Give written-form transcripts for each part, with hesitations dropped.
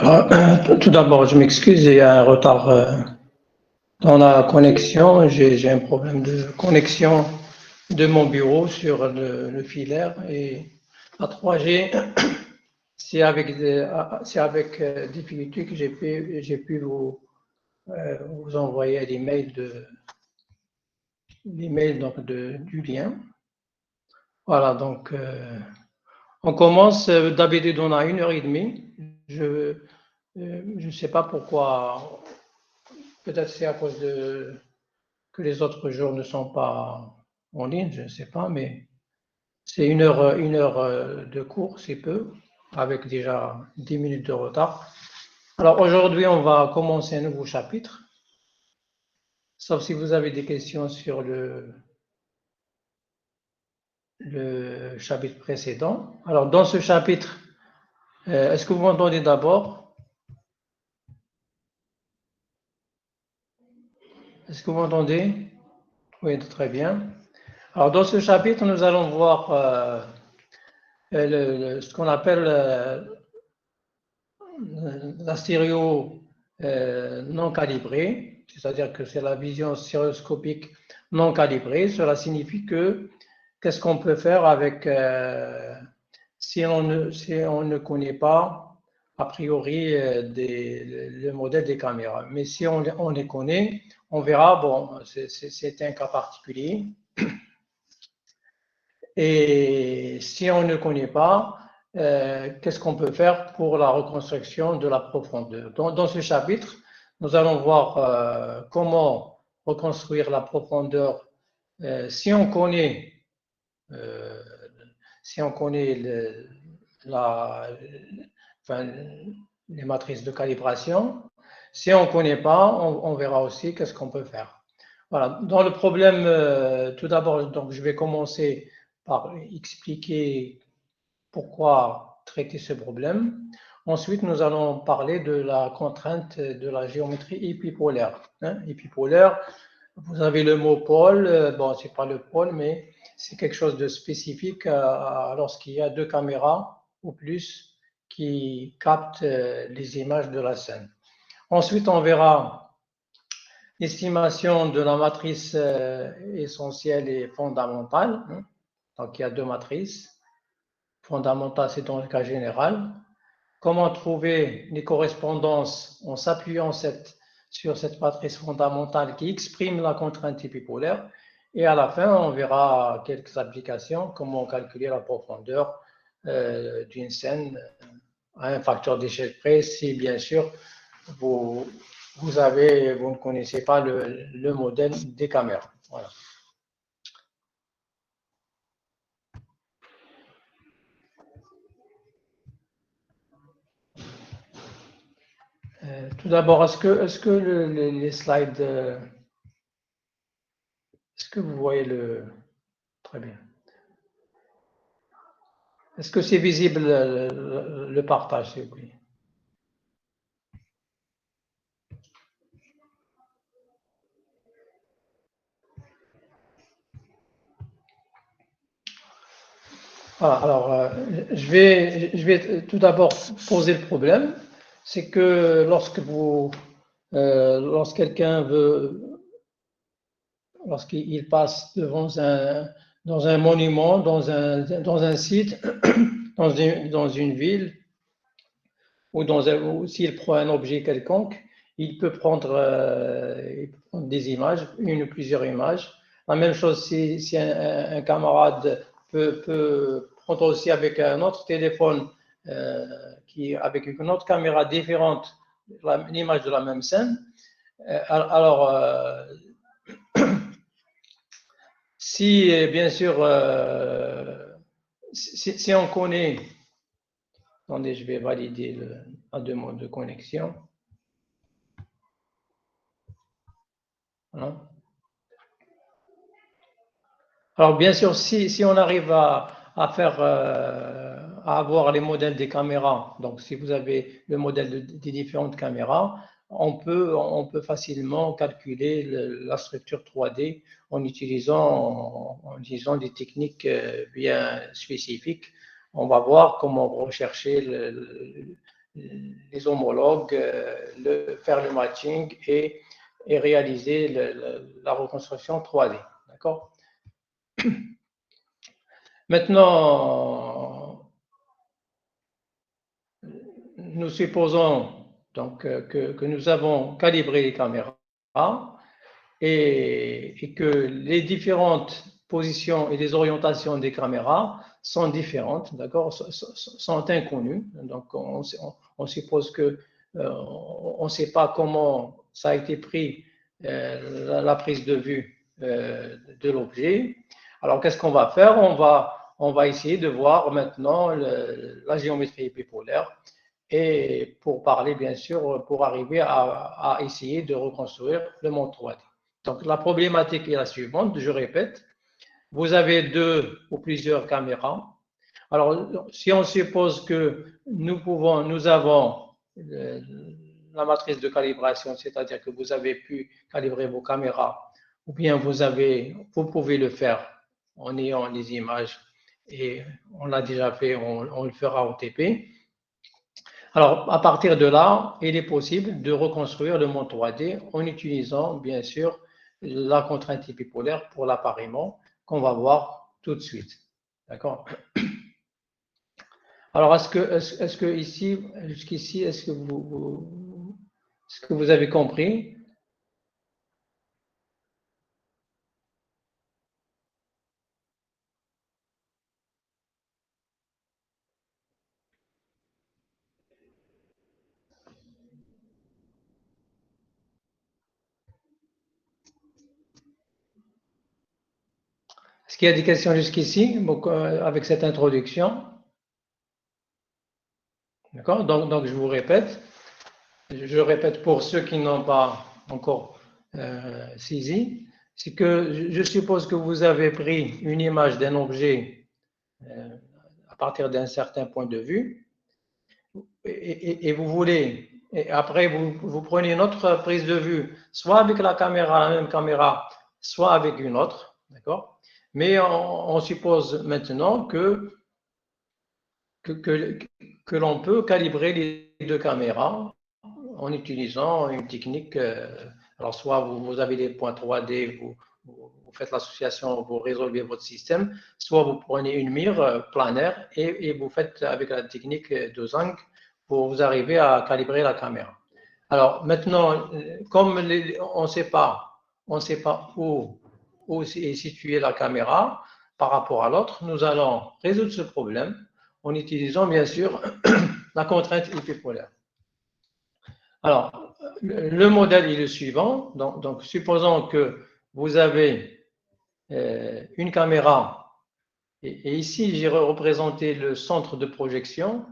Alors, tout d'abord, je m'excuse, il y a un retard dans la connexion. J'ai un problème de connexion de mon bureau sur le filaire et la 3G, c'est avec difficulté que j'ai pu vous envoyer l'email donc du lien. Voilà, donc on commence. D'habitude, on a 1h30. Je ne sais pas pourquoi. Peut-être c'est à cause que les autres jours ne sont pas en ligne, je ne sais pas, mais c'est une heure de cours, c'est peu, avec déjà 10 minutes de retard. Alors aujourd'hui, on va commencer un nouveau chapitre, sauf si vous avez des questions sur le chapitre précédent. Alors dans ce chapitre, est-ce que vous m'entendez d'abord? Est-ce que vous m'entendez? Oui, très bien. Alors dans ce chapitre, nous allons voir ce qu'on appelle la stéréo non calibrée, c'est-à-dire que c'est la vision stéréoscopique non calibrée. Cela signifie que qu'est-ce qu'on peut faire avec si on ne connaît pas a priori le modèle des caméras. Mais si on les connaît, on verra, bon, c'est un cas particulier. Et si on ne connaît pas, qu'est-ce qu'on peut faire pour la reconstruction de la profondeur? Dans ce chapitre, nous allons voir comment reconstruire la profondeur si on connaît, euh, enfin, les matrices de calibration. Si on ne connaît pas, on verra aussi qu'est-ce qu'on peut faire. Voilà. Dans le problème, tout d'abord, donc je vais commencer par expliquer pourquoi traiter ce problème. Ensuite, nous allons parler de la contrainte de la géométrie épipolaire. Épipolaire, vous avez le mot pôle, bon, c'est pas le pôle, mais c'est quelque chose de spécifique lorsqu'il y a deux caméras ou plus qui captent les images de la scène. Ensuite, on verra l'estimation de la matrice essentielle et fondamentale. Donc, il y a deux matrices. Fondamentale, c'est dans le cas général. Comment trouver les correspondances en s'appuyant sur cette matrice fondamentale qui exprime la contrainte épipolaire. Et à la fin, on verra quelques applications, comment calculer la profondeur d'une scène à un facteur d'échelle près, si bien sûr vous ne connaissez pas le modèle des caméras. Voilà. Tout d'abord, est-ce que les slides, est-ce que vous voyez très bien. Est-ce que c'est visible le partage, s'il vous plaît? Voilà, alors, je vais tout d'abord poser le problème. C'est que lorsqu'il passe dans un monument, dans un site, dans une ville, ou s'il prend un objet quelconque, il peut prendre des images, une ou plusieurs images. La même chose si un camarade peut prendre aussi avec un autre téléphone, avec une autre caméra différente, l'image de la même scène. Alors, si bien sûr, si on connaît, attendez, je vais valider la demande de connexion. Voilà. Alors bien sûr, si on arrive à avoir les modèles des caméras, donc si vous avez le modèle des différentes caméras, on peut facilement calculer la structure 3D en utilisant des techniques bien spécifiques. On va voir comment rechercher les homologues, faire le matching et réaliser la reconstruction 3D. D'accord? Maintenant, nous supposons donc que nous avons calibré les caméras et que les différentes positions et les orientations des caméras sont différentes, d'accord, sont inconnues. Donc, on suppose que on ne sait pas comment ça a été pris, la prise de vue de l'objet. Alors, qu'est-ce qu'on va faire? On va essayer de voir maintenant la géométrie épipolaire et pour parler, bien sûr, pour arriver à essayer de reconstruire le monde 3D. Donc, la problématique est la suivante, je répète. Vous avez 2 ou plusieurs caméras. Alors, si on suppose que nous avons la matrice de calibration, c'est-à-dire que vous avez pu calibrer vos caméras, ou bien vous pouvez le faire en ayant les images, et on l'a déjà fait, on le fera au TP. Alors, à partir de là, il est possible de reconstruire le monde 3D en utilisant, bien sûr, la contrainte épipolaire pour l'appariement qu'on va voir tout de suite. D'accord? Alors, est-ce que ici, jusqu'ici, est-ce que vous avez compris? Est-ce qu'il y a des questions jusqu'ici avec cette introduction? D'accord? Donc, je vous répète. Je répète pour ceux qui n'ont pas encore saisi, c'est que je suppose que vous avez pris une image d'un objet à partir d'un certain point de vue et vous voulez, et après vous prenez une autre prise de vue, soit avec la même caméra, soit avec une autre, d'accord? Mais on suppose maintenant que l'on peut calibrer les 2 caméras en utilisant une technique. Alors, soit vous avez des points 3D, vous faites l'association, vous résolvez votre système, soit vous prenez une mire planaire et vous faites avec la technique de Zhang pour vous arriver à calibrer la caméra. Alors, maintenant, comme on ne sait pas où est située la caméra par rapport à l'autre, nous allons résoudre ce problème en utilisant bien sûr la contrainte épipolaire. Alors, le modèle est le suivant. Donc supposons que vous avez une caméra, et ici j'ai représenté le centre de projection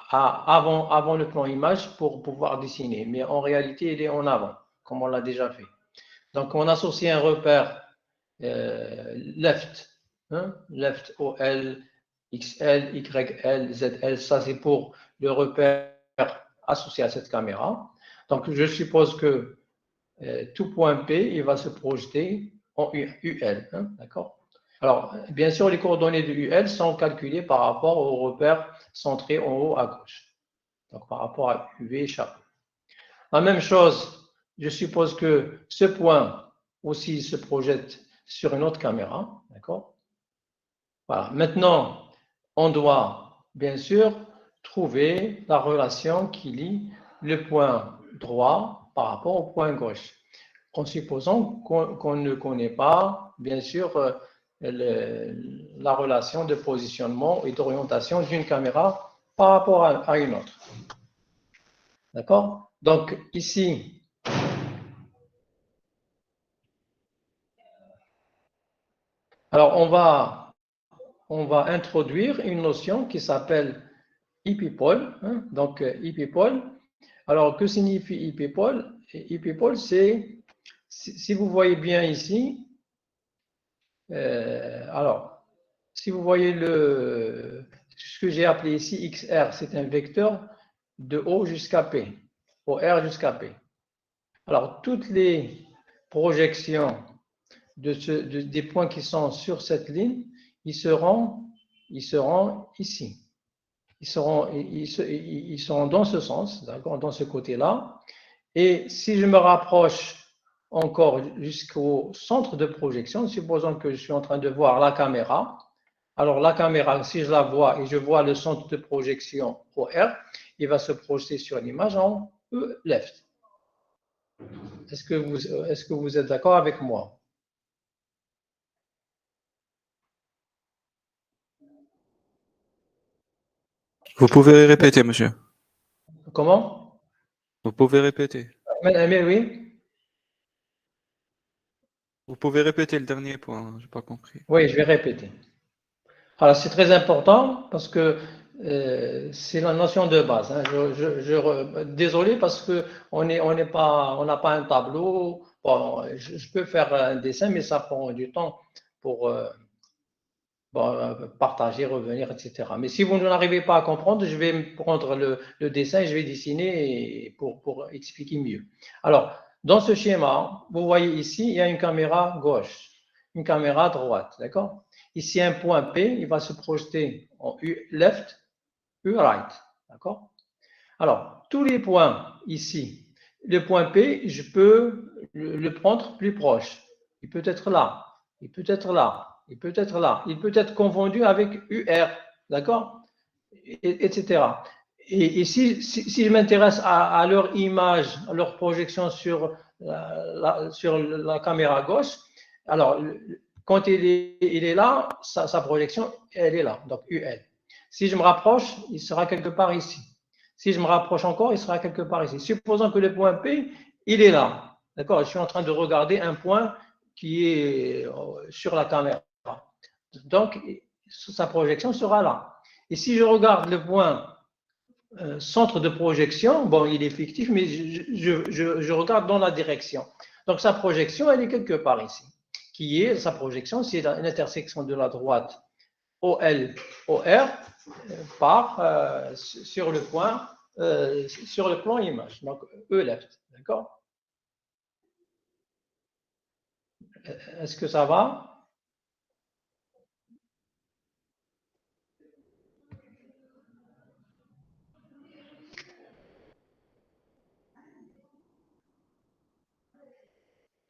avant le plan image pour pouvoir dessiner, mais en réalité il est en avant, comme on l'a déjà fait. Donc on associe un repère left, left OL, XL, YL, ZL, ça c'est pour le repère associé à cette caméra. Donc je suppose que tout point P, il va se projeter en UL, d'accord? Alors, bien sûr, les coordonnées de UL sont calculées par rapport au repère centré en haut à gauche, donc par rapport à UV chapeau. La même chose, je suppose que ce point aussi se projette sur une autre caméra, d'accord? Voilà. Maintenant, on doit bien sûr trouver la relation qui lie le point droit par rapport au point gauche, en supposant qu'on ne connaît pas, bien sûr, la relation de positionnement et d'orientation d'une caméra par rapport à une autre. D'accord? Donc, ici, alors on va introduire une notion qui s'appelle épipole. Donc, épipole. Alors, que signifie épipole? Épipole, c'est, si vous voyez bien ici, alors, si vous voyez ce que j'ai appelé ici XR, c'est un vecteur de O jusqu'à P, OR jusqu'à P. Alors, toutes les projections des points qui sont sur cette ligne, ils seront ici. ils seront dans ce sens, d'accord, dans ce côté-là. Et si je me rapproche encore jusqu'au centre de projection, supposons que je suis en train de voir la caméra. Alors la caméra, si je la vois et je vois le centre de projection OR, il va se projeter sur l'image en E left. Est-ce que vous êtes d'accord avec moi? Vous pouvez répéter, monsieur. Comment? Vous pouvez répéter. Mais oui, Vous pouvez répéter le dernier point, j'ai pas compris. oui, je vais répéter. Alors c'est très important parce que c'est la notion de base. Hein. Désolé parce que on n'a pas un tableau. Bon, je peux faire un dessin, mais ça prend du temps pour partager, revenir, etc. Mais si vous n'arrivez pas à comprendre, je vais prendre le dessin et je vais dessiner pour expliquer mieux. Alors, dans ce schéma, vous voyez ici, il y a une caméra gauche, une caméra droite, d'accord? Ici, un point P, il va se projeter en U left, U right, d'accord? Alors, tous les points ici, le point P, je peux le prendre plus proche. Il peut être là, il peut être là, il peut être là, il peut être confondu avec UR, d'accord? Etc. Et si je m'intéresse à leur image, à leur projection sur sur la caméra gauche, alors quand il est là, sa projection, elle est là, donc UL. Si je me rapproche, il sera quelque part ici. Si je me rapproche encore, il sera quelque part ici. Supposons que le point P, il est là. D'accord? Je suis en train de regarder un point qui est sur la caméra. Donc, sa projection sera là. Et si je regarde le point centre de projection, bon, il est fictif, mais je regarde dans la direction. Donc, sa projection, elle est quelque part ici. Qui est sa projection? C'est l'intersection de la droite OL, OR par sur le point, sur le plan image. Donc, E left. D'accord? Est-ce que ça va?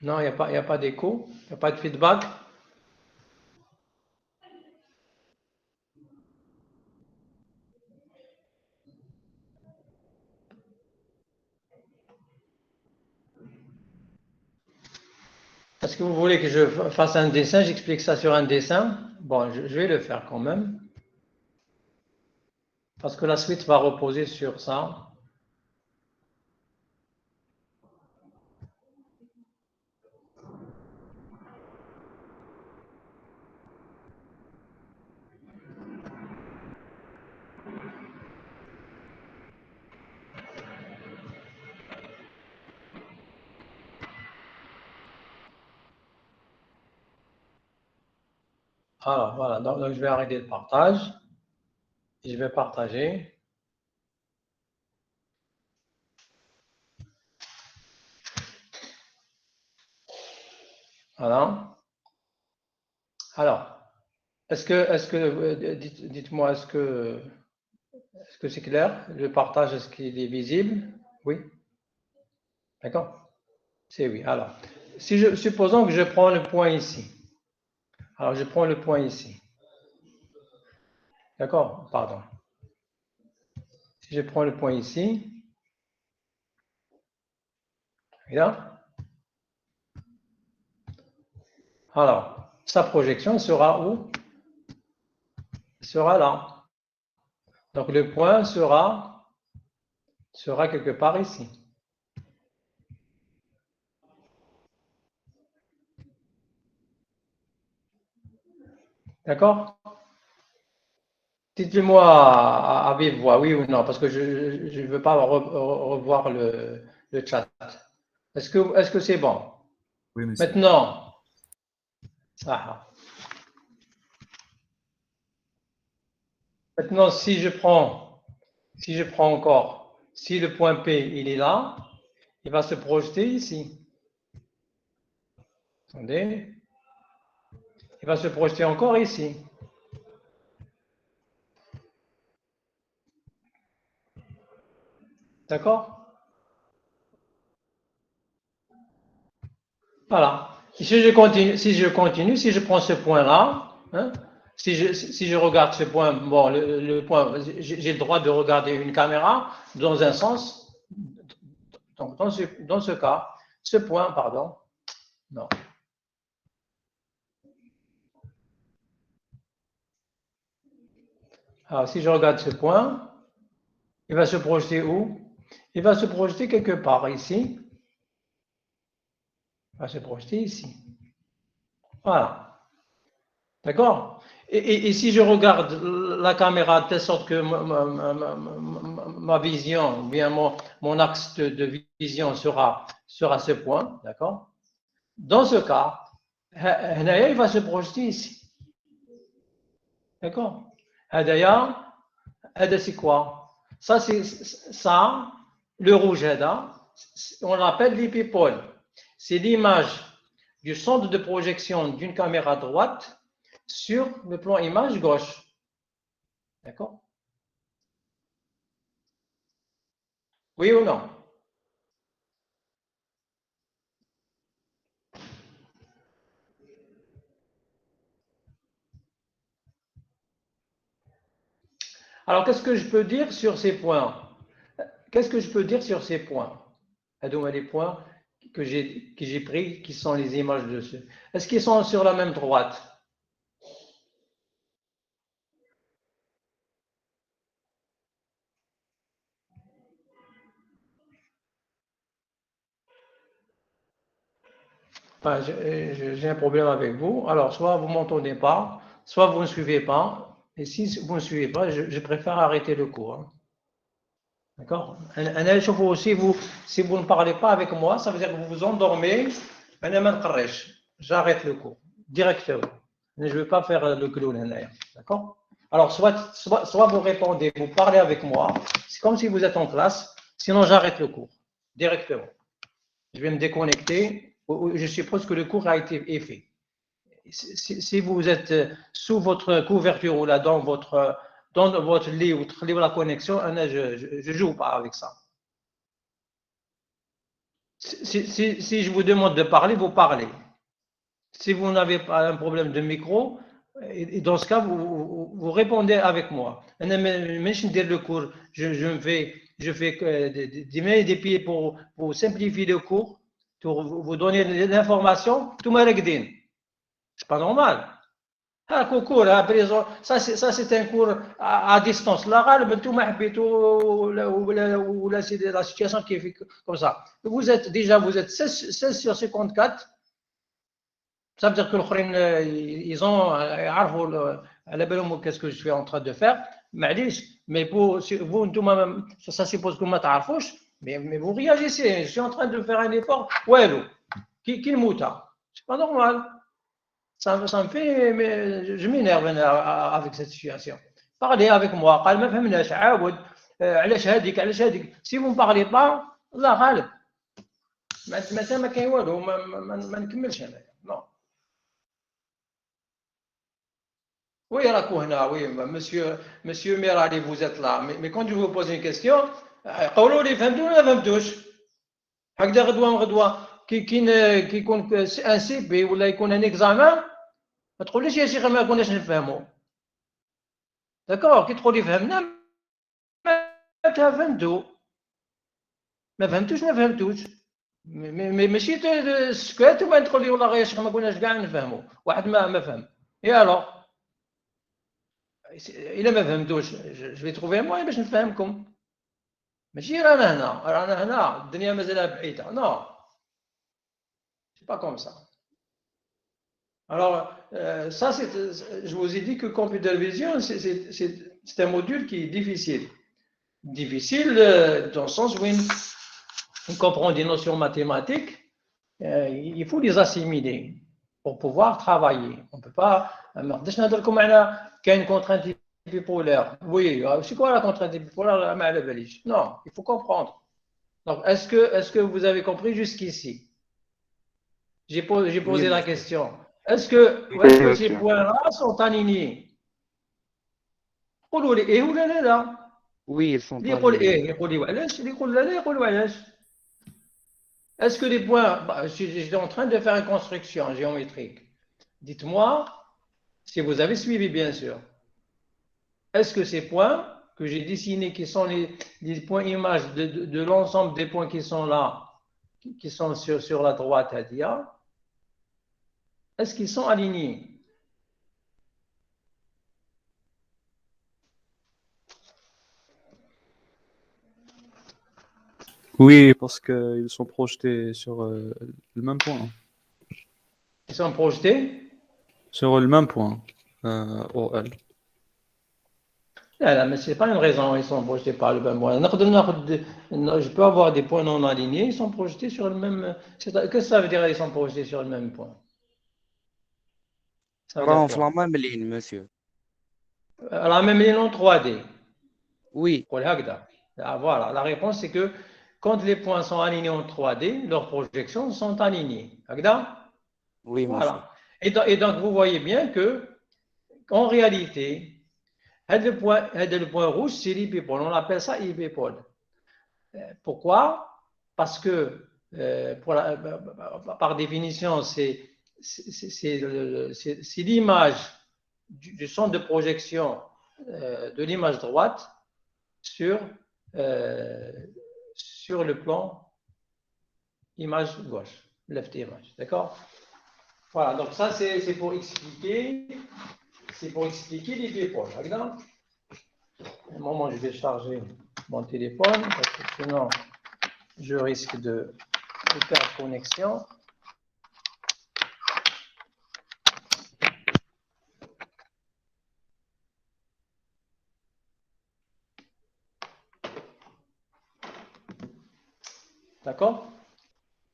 Non, il n'y a pas d'écho, il n'y a pas de feedback. Est-ce que vous voulez que je fasse un dessin? J'explique ça sur un dessin. Bon, je vais le faire quand même. Parce que la suite va reposer sur ça. Alors, voilà. Donc, je vais arrêter le partage. Et je vais partager. Voilà. Alors, dites-moi, est-ce que c'est clair? Le partage, est-ce qu'il est visible? Oui. D'accord? C'est oui. Alors, supposons que je prends le point ici. Alors, je prends le point ici. D'accord? Pardon. Si je prends le point ici, là, alors, sa projection sera où? Sera là. Donc, le point sera quelque part ici. D'accord? Dites-moi à vive voix, oui ou non, parce que je ne veux pas revoir le chat. Est-ce que c'est bon? Oui, monsieur. Maintenant, ah, maintenant, si je prends encore, si le point P, il est là, il va se projeter ici. Attendez. Il va se projeter encore ici. D'accord? Voilà. Si je continue, si je prends ce point-là, hein, si je regarde ce point, bon, le point, j'ai le droit de regarder une caméra dans un sens. Donc, dans ce cas, ce point, pardon, non. Alors, si je regarde ce point, il va se projeter où? Il va se projeter quelque part ici. Il va se projeter ici. Voilà. D'accord? Et si je regarde la caméra de telle sorte que ma vision, ou bien mon axe de vision sera ce point, d'accord? Dans ce cas, il va se projeter ici. D'accord? C'est quoi? Ça, c'est ça, le rouge, on l'appelle l'épipôle. C'est l'image du centre de projection d'une caméra droite sur le plan image gauche. D'accord? Oui ou non? Alors, qu'est-ce que je peux dire sur ces points? Qu'est-ce que je peux dire sur ces points? Les points que j'ai pris, qui sont les images dessus. Est-ce qu'ils sont sur la même droite? Enfin, j'ai un problème avec vous. Alors, soit vous ne m'entendez pas, soit vous ne suivez pas. Et si vous ne suivez pas, je préfère arrêter le cours. Hein. D'accord? Si vous ne parlez pas avec moi, ça veut dire que vous vous endormez. J'arrête le cours directement. Je ne vais pas faire le clown. D'accord? Alors, soit vous répondez, vous parlez avec moi. C'est comme si vous êtes en classe. Sinon, j'arrête le cours directement. Je vais me déconnecter. Je suppose que le cours a été fait. Si vous êtes sous votre couverture ou là dans votre lit ou la connexion, je ne joue pas avec ça. Si je vous demande de parler, vous parlez. Si vous n'avez pas un problème de micro, et dans ce cas, vous répondez avec moi. Le cours, je fais des mains et des pieds pour simplifier le cours, pour vous donner l'information, tout le monde. C'est pas normal. Un concours, ça c'est un cours à distance. Là, c'est la situation qui est comme ça. Vous êtes 16 sur 54. Ça veut dire que ils ont على بالهم qu'est-ce que je suis en train de faire. Mais pour vous, ça suppose que vous ne تعرفوش. Mais vous réagissez. Je suis en train de faire un effort. Ouais, qui le mouta. C'est pas normal. Ça me fait, mais je m'énerve avec cette situation. Parlez avec moi. قال ما فهمناش عاود علاش هذيك. Si vous ne parlez pas, الله غالب. ما كاين والو ما نكملش انا. Non. Oui, oui, monsieur Merali, vous êtes là. Mais quand je vous pose une question, قولوا لي فهمتوا ولا ما فهمتوش؟ هكذا غدوة كي يكون ان سي بي ولا يكون ان اكزامان ما تقوليش يا شيخ ما كناش نفهموا. داكور كي تقول لي فهمنا ما فهمتوا ما فهمتوش ما فهمتوش ماشي سكات وما تقول لي والله يا شيخ ما كناش كاع نفهموا واحد ما فهم يلا الا ما فهمتوش جو في تروفي موان باش نفهمكم ماشي رانا هنا الدنيا مازالها بعيده نو سي با كوم سا. Alors, ça, je vous ai dit que Computer Vision, c'est un module qui est difficile. Difficile dans le sens où on comprend des notions mathématiques, il faut les assimiler pour pouvoir travailler. On ne peut pas. Qu'il y a une contrainte bipolaire. Oui, c'est quoi la contrainte bipolaire? Non, il faut comprendre. Donc, est-ce que vous avez compris jusqu'ici? J'ai posé la question. Est-ce que ces points-là sont alignés? قولوا لي ايه ولا لا لا Oui, ils sont اللي يقول alignés. ايه يقول لي وعلاش اللي يقول لا لا يقول وعلاش. Est-ce que les points, j'étais en train de faire une construction géométrique. Dites-moi si vous avez suivi bien sûr. Est-ce que ces points que j'ai dessinés, qui sont les points images de l'ensemble des points qui sont là, qui sont sur la droite à dia, est-ce qu'ils sont alignés? Oui, parce qu'ils sont projetés sur le même point. Ils sont projetés? Sur le même point, OL. Là, mais ce n'est pas une raison, ils sont projetés par le même point. Je peux avoir des points non alignés, ils sont projetés sur le même. Qu'est-ce que ça veut dire ils sont projetés sur le même point? Ça veut dire راهم في quoi? la même ligne, monsieur. À la même ligne en 3D. Oui, Ah, voilà, la réponse c'est que quand les points sont alignés en 3D, leurs projections sont alignées. oui, monsieur. Voilà. Et donc, vous voyez bien que, en réalité, le point rouge, c'est l'hypépole. On appelle ça hypépole. Pourquoi? Parce que, par définition, c'est l'image du centre de projection de l'image droite sur le plan image gauche, left image, d'accord? Voilà, donc ça c'est pour expliquer les épaules. Un moment, je vais charger mon téléphone parce que sinon je risque de perdre connexion. D'accord?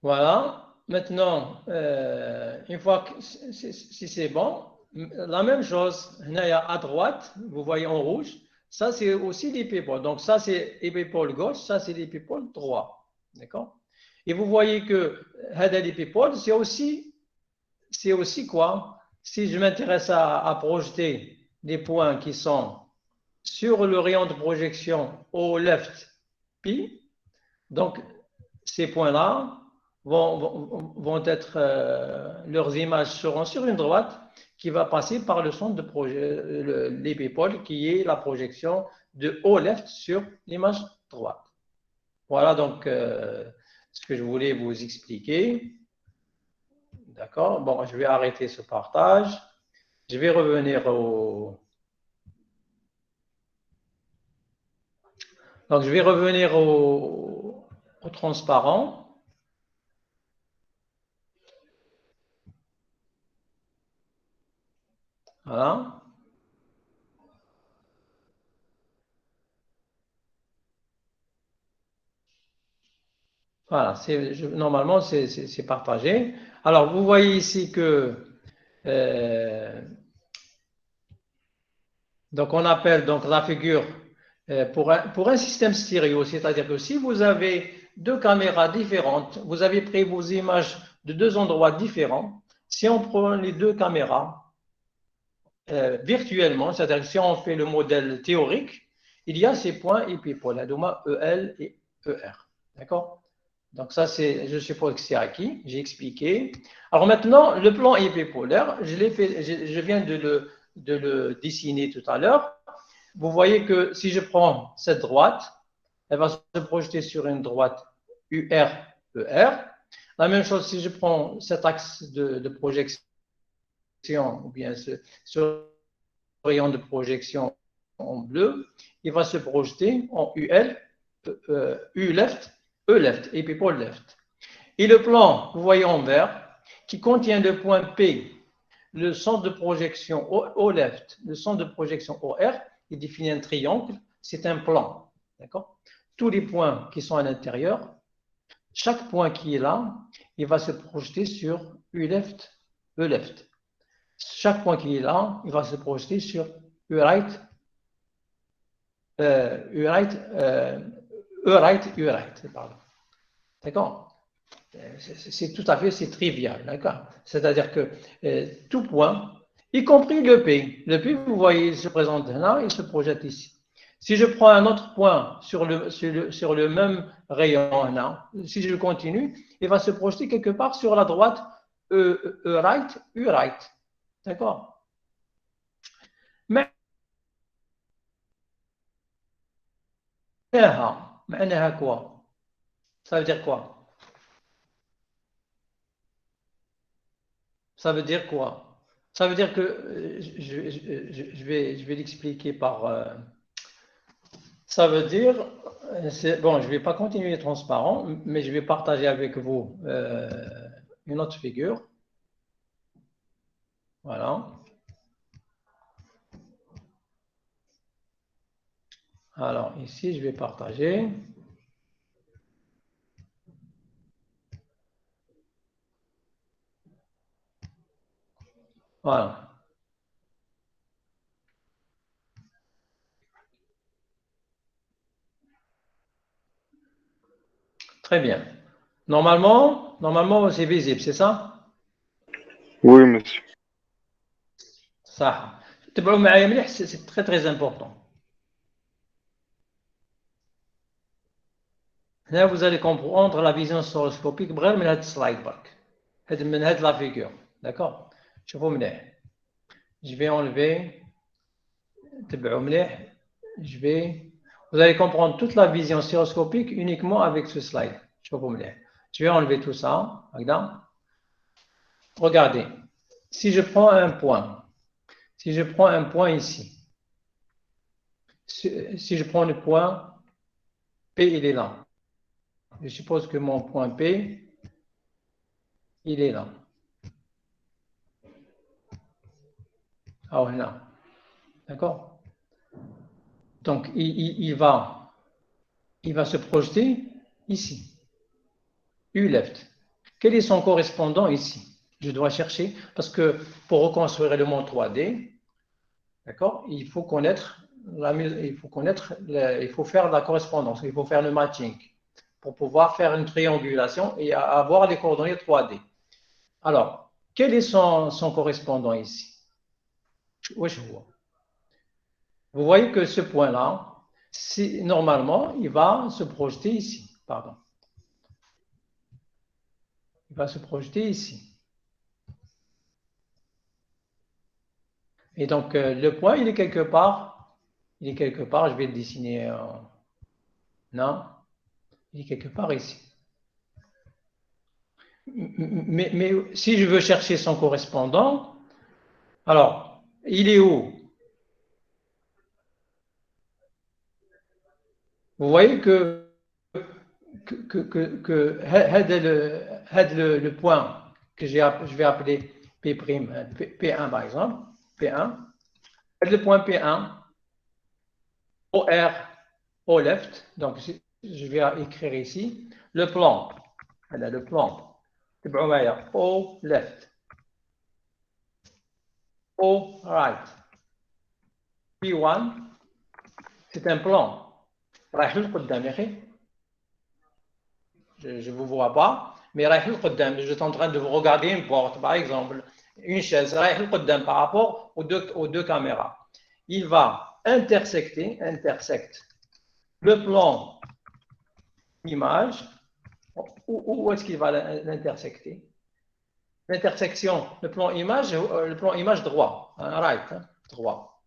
Voilà. Maintenant, une fois que si c'est bon, la même chose, à droite, vous voyez en rouge, ça c'est aussi l'épipôle. Donc ça c'est l'épipôle gauche, ça c'est l'épipôle droit. D'accord? Et vous voyez que l'épipôle, c'est aussi quoi? Si je m'intéresse à projeter des points qui sont sur le rayon de projection au left pi, donc ces points-là vont être, leurs images seront sur une droite qui va passer par le centre de l'épipôle qui est la projection de haut left sur l'image droite. Voilà donc ce que je voulais vous expliquer. D'accord? Bon, je vais arrêter ce partage. Je vais revenir Donc, je vais revenir au transparent. Voilà. Voilà, normalement, c'est partagé. Alors, vous voyez ici que donc on appelle donc la figure pour un système stéréo, c'est-à-dire que si vous avez deux caméras différentes, vous avez pris vos images de deux endroits différents, si on prend les deux caméras virtuellement, c'est-à-dire que si on fait le modèle théorique, il y a ces points épipolaires, EL et ER. D'accord? Donc ça, je suppose que c'est acquis, j'ai expliqué. Alors maintenant, le plan épipolaire, je viens de le dessiner tout à l'heure. Vous voyez que si je prends cette droite, elle va se projeter sur une droite UR-ER. La même chose si je prends cet axe de projection, ou bien ce rayon de projection en bleu, il va se projeter en UL, U left, E left, épipole left. Et le plan, vous voyez en vert, qui contient le point P, le centre de projection au left, le centre de projection au R, il définit un triangle, c'est un plan. D'accord? Tous les points qui sont à l'intérieur, chaque point qui est là, il va se projeter sur U left, E left. Chaque point qui est là, il va se projeter sur U right, U right, E right, U right. D'accord? C'est tout à fait, c'est trivial, d'accord? C'est-à-dire que tout point, y compris le P. Le P, vous voyez, il se présente là, il se projette ici. Si je prends un autre point sur le même rayon, là, si je continue, il va se projeter quelque part sur la droite right, U right. D'accord? معناها quoi? Ça veut dire quoi? Ça veut dire quoi? Ça veut dire que je vais l'expliquer par. Ça veut dire, bon, je ne vais pas continuer transparent, mais je vais partager avec vous une autre figure. Voilà. Alors ici, je vais partager. Voilà. Très bien. Normalement, c'est visible, c'est ça? Oui, monsieur. Ça. C'est très très important. Là, vous allez comprendre la vision steréoscopique بغير من هذا السلايد برك. من هذه la figure. D'accord? شوفوا مليح. Je vais enlever. تبعوا مليح. Vous allez comprendre toute la vision steréoscopique uniquement avec ce slide. شوفوا مليح. Je vais enlever tout ça. Regardez. Si je prends un point ici, si je prends le point P, il est là. Je suppose que mon point P, il est là. Ah ouais, là. D'accord? Donc, il va se projeter ici. U left. Quel est son correspondant ici? Je dois chercher, parce que pour reconstruire le monde 3D, d'accord, il faut faire la correspondance, il faut faire le matching pour pouvoir faire une triangulation et avoir les coordonnées 3D. Alors, quel est son correspondant ici? Oui, je vois. Vous voyez que ce point-là, normalement, il va se projeter ici. Pardon. Il va se projeter ici. Et donc, le point, il est quelque part. Il est quelque part, je vais le dessiner. Non, il est quelque part ici. Mais si je veux chercher son correspondant, alors, il est où? Vous voyez que le point que je vais appeler P1 par exemple, P1, le point P1, OR, au left, donc je vais écrire ici, le plan, au left, au right, P1, c'est un plan. رايح للقدام يا اخي. Je ne vous vois pas, mais رايح للقدام. Je suis en train de vous regarder une porte, par exemple, une chaise, رايح للقدام par rapport aux deux caméras. Il va intersecte le plan image. Où est-ce qu'il va l'intersecter? L'intersection, le plan image droit, right, droit.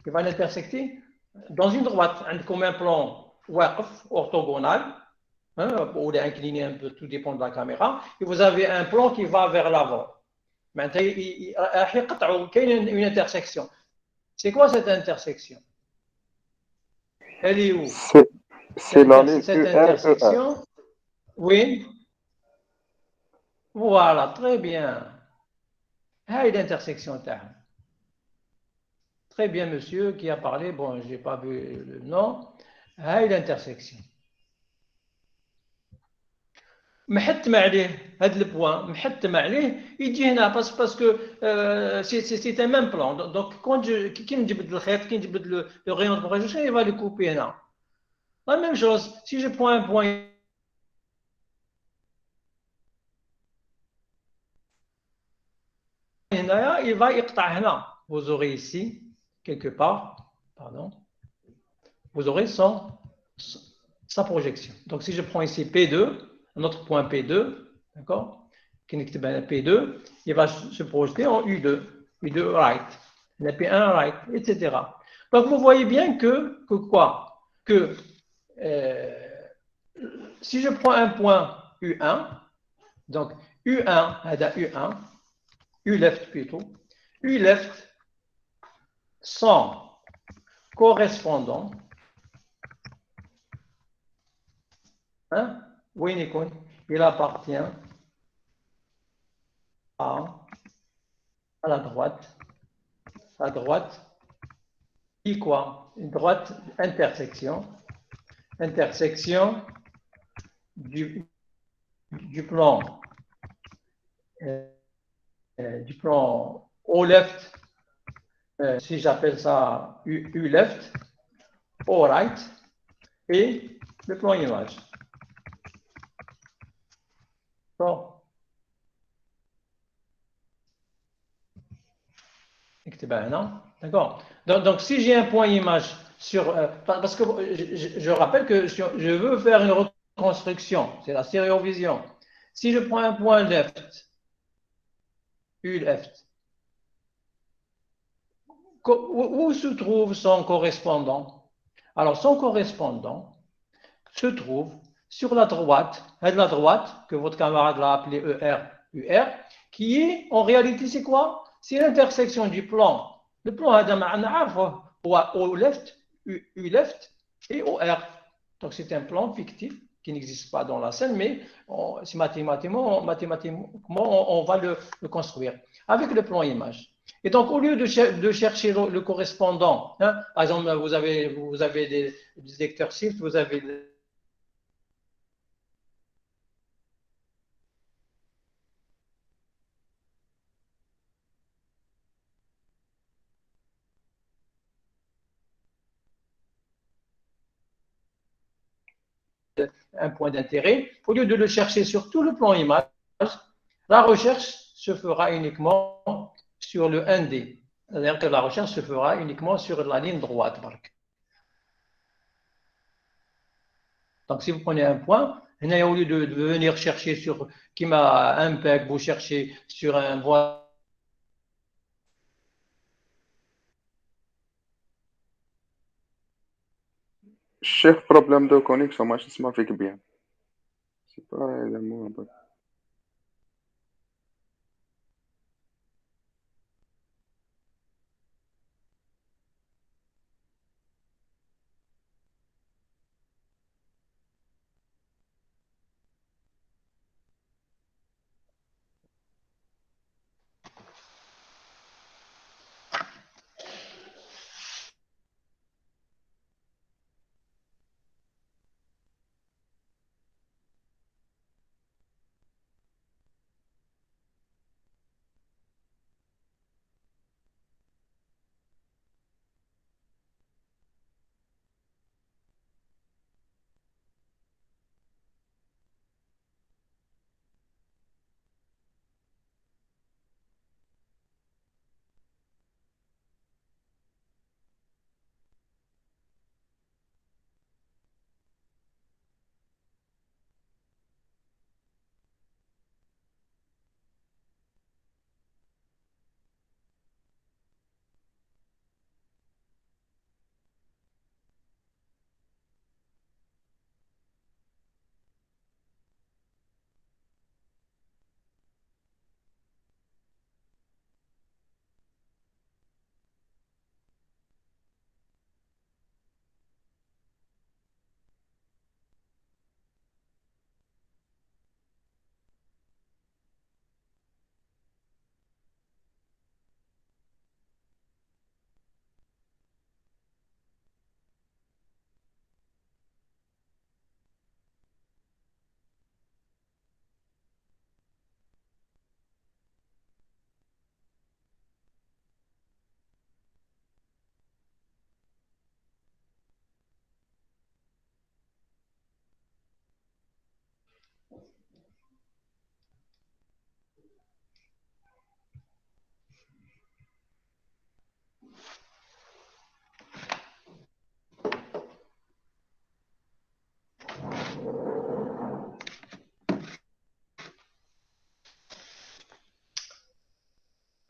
Il va l'intersecter dans une droite, comme un plan orthogonal, ou incliné un peu, tout dépend de la caméra, et vous avez un plan qui va vers l'avant. Maintenant, il y a une intersection. C'est quoi cette intersection? Elle est où? C'est la ligne cette intersection. Oui. Voilà, très bien. L'intersection. Très bien, monsieur qui a parlé. Bon, je n'ai pas vu le nom. L'intersection. محتم عليه هذا البوان محتم عليه يجي هنا باسكو سي ان ميم بلان دونك كي نجبد الخيط كي نجبد لو غيون دو بروجيكسيون il va le couper هنا la même chose si je prends un point هنايا il va يقطع هنا vous aurez ici quelque part pardon vous aurez sa projection. Donc, si je prends ici P2, un autre point P2, d'accord, P2, il va se projeter en U2, U2 right, P1 right, etc. Donc, vous voyez bien que quoi? Que si je prends un point U1, donc U1, U1, U left plutôt, U left sont correspondants, hein, il appartient à la droite, qui quoi? Une droite intersection du plan O left, si j'appelle ça U left, O right, et le plan image. Bon. D'accord. Donc, si j'ai un point image sur... parce que je rappelle que je veux faire une reconstruction, c'est la stéréovision. Si je prends un point left, U left, où se trouve son correspondant? Alors, son correspondant se trouve sur la droite que votre camarade l'a appelé UR, qui est, en réalité, c'est quoi? C'est l'intersection du plan. Le plan au left, U left et au R. Donc, c'est un plan fictif qui n'existe pas dans la scène, mais mathématiquement, on va le construire avec le plan image. Et donc, au lieu de chercher le correspondant, hein, par exemple, vous avez des détecteurs shift, vous avez un point d'intérêt, au lieu de le chercher sur tout le plan image, la recherche se fera uniquement sur le 1D. C'est-à-dire que la recherche se fera uniquement sur la ligne droite. Donc, si vous prenez un point, au lieu de venir chercher sur qui m'a un peg, vous cherchez sur un point. Chef, problème de connexion, moi, je m'affiche bien. C'est pas le mot.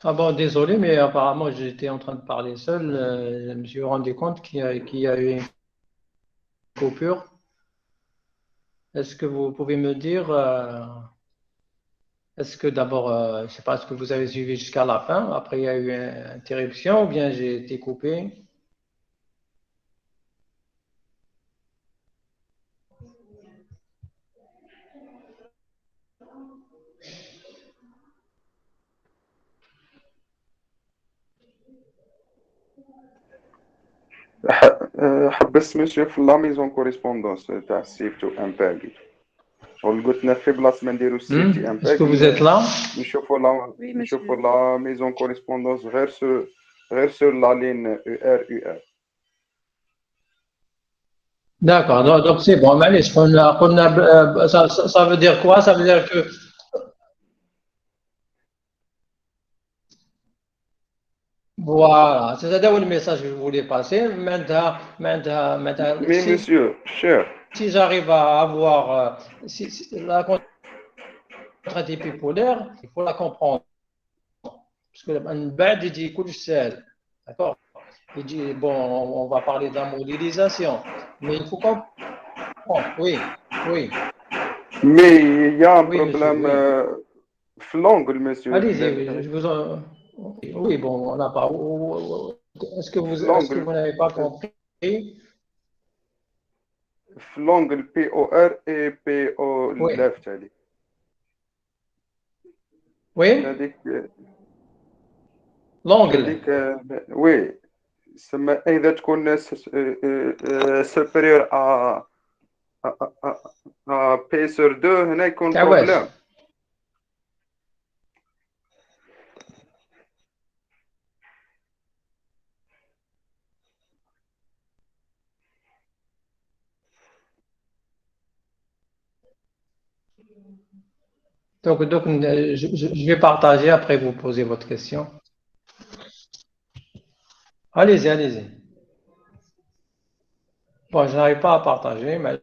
Ah bon, désolé, mais apparemment, j'étais en train de parler seul. Je me suis rendu compte qu'il y a eu une coupure. Est-ce que vous pouvez me dire, est-ce que d'abord, je ne sais pas, est-ce que vous avez suivi jusqu'à la fin? Après, il y a eu une interruption ou bien j'ai été coupé? حبست مسيو في لا ميزون كوريسبوندونس تاع السيفتي وامباغي. شغل قلتنا في بلاصه ما نديرو السيفتي Est-ce que vous êtes امباغي là? Oui, نشوفوا monsieur. لا ميزون كوريسبوندونس غير سور لا لين يو ار. D'accord, donc c'est bon. Allez, ça veut dire quoi? Ça veut dire que voilà, c'est-à-dire le message que je voulais passer. Maintenant, مي مسيو شير si j'arrive à avoir la contrainte bipolaire, il faut la comprendre. Parce que un bad, il dit كلش سهل. D'accord? Il dit, bon, on va parler de la modélisation, mais il faut comprendre. Oui, oui, مي يا ان oui, monsieur, بروبليم oui. في لونغل مسيو Allez-y, oui, je vous en... Oui, bon, on n'a pas... Est-ce que لونغل vous n'avez pas compris? في لونغل بي او ار اي بي او Oui, لافت عليك oui, هذيك l'angle. هذيك وي سما اذا تكون سوبيريور ا بي سور 2 هنا يكون Ah ouais. بروبليم. Donc, je vais partager après vous poser votre question. Allez-y, allez-y. Bon, je n'arrive pas à partager, mais